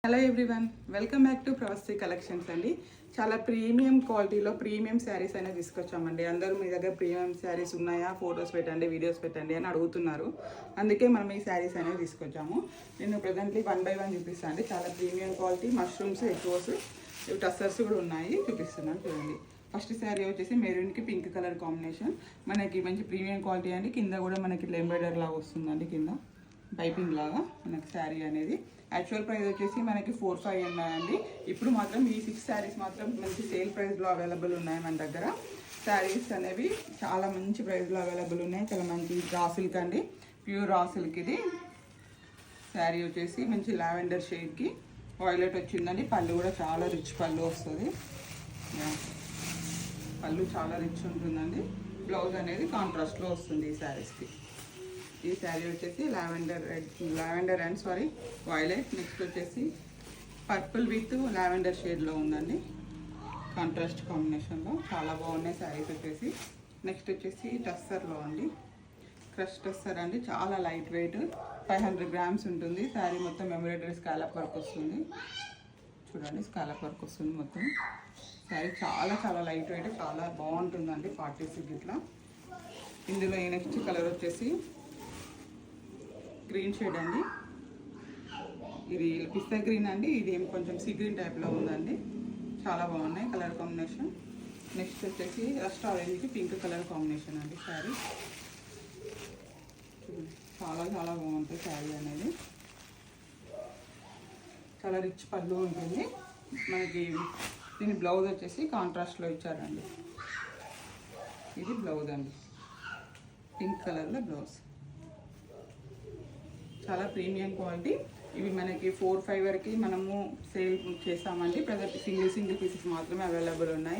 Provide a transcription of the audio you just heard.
Hello everyone, welcome back to Pravasthi collections అండి. చాలా premium క్వాలిటీలో ప్రీమియం శారీస్ అనేది తీసుకొచ్చామండి. అందరూ మీ దగ్గర ప్రీమియం శారీస్ ఉన్నాయా, ఫొటోస్ పెట్టండి, వీడియోస్ పెట్టండి అని అడుగుతున్నారు. అందుకే మనం ఈ శారీస్ అనేవి తీసుకొచ్చాము. నేను ప్రజెంట్లీ 1 by 1 చూపిస్తాను అండి. చాలా ప్రీమియం క్వాలిటీ మష్రూమ్స్, ఎక్వోస్, టస్సర్స్ కూడా ఉన్నాయి, చూపిస్తున్నాను చూడండి. ఫస్ట్ శారీ వచ్చేసి మెరూన్కి పింక్ కలర్ కాంబినేషన్. మనకి మంచి ప్రీమియం క్వాలిటీ అండి. కింద కూడా మనకి ఎంబ్రాయిడర్ లాగా వస్తుందండి, కింద పైపింగ్ లాగా మనకి శారీ అనేది. యాక్చువల్ ప్రైస్ వచ్చేసి మనకి 4-5 ఉన్నాయండి. ఇప్పుడు మాత్రం ఈ 6 శారీస్ మాత్రం మంచి సేల్ ప్రైస్లో అవైలబుల్ ఉన్నాయి మన దగ్గర. శారీస్ అనేవి చాలా మంచి ప్రైస్లో అవైలబుల్ ఉన్నాయి. చాలా మంచి రా సిల్క్ అండి, ప్యూర్ రా సిల్క్. ఇది శారీ వచ్చేసి మంచి లావెండర్ షేడ్కి వాయిలెట్ వచ్చిందండి. పళ్ళు కూడా చాలా రిచ్ పళ్ళు వస్తుంది. పళ్ళు చాలా రిచ్ ఉంటుందండి. బ్లౌజ్ అనేది కాంట్రాస్ట్లో వస్తుంది ఈ శారీస్కి. ఈ శారీ వచ్చేసి లావెండర్ అండ్ వాయిలెట్. నెక్స్ట్ వచ్చేసి పర్పుల్ విత్ లావెండర్ షేడ్లో ఉందండి, కాంట్రాస్ట్ కాంబినేషన్లో. చాలా బాగున్నాయి శారీస్ వచ్చేసి. నెక్స్ట్ వచ్చేసి టస్సర్లో అండి, క్రష్ టస్సర్ అండి. చాలా లైట్ వెయిట్, 500 grams ఉంటుంది. శారీ మొత్తం ఎంబ్రాయిడరీ స్కాలప్ వర్క్ వస్తుంది. చూడండి, స్కాలప్ వర్క్ వస్తుంది మొత్తం. శారీ చాలా చాలా లైట్ వెయిట్, చాలా బాగుంటుందండి. 46 ఇట్లా. ఇందులో ఈ నెక్స్ట్ కలర్ వచ్చేసి గ్రీన్ షేడ్ అండి. ఇది పిస్తా గ్రీన్ అండి. ఇది కొంచెం సీ గ్రీన్ టైప్లో ఉందండి. చాలా బాగున్నాయి కలర్ కాంబినేషన్. నెక్స్ట్ వచ్చేసి రస్ట్ ఆరెంజ్కి పింక్ కలర్ కాంబినేషన్ అండి శారీ. చాలా చాలా బాగుంటుంది శారీ అనేది. చాలా రిచ్ పళ్ళు ఉంటుంది మనకి. దీని బ్లౌజ్ వచ్చేసి కాంట్రాస్ట్లో ఇచ్చారండి. ఇది బ్లౌజ్ అండి, పింక్ కలర్లో బ్లౌజ్. చాలా ప్రీమియం క్వాలిటీ. ఇవి మనకి 4-5 వరకు మనము సేల్ చేస్తామండి. ప్రజెంట్ సింగిల్ పీసెస్ మాత్రమే అవైలబుల్ ఉన్నాయి.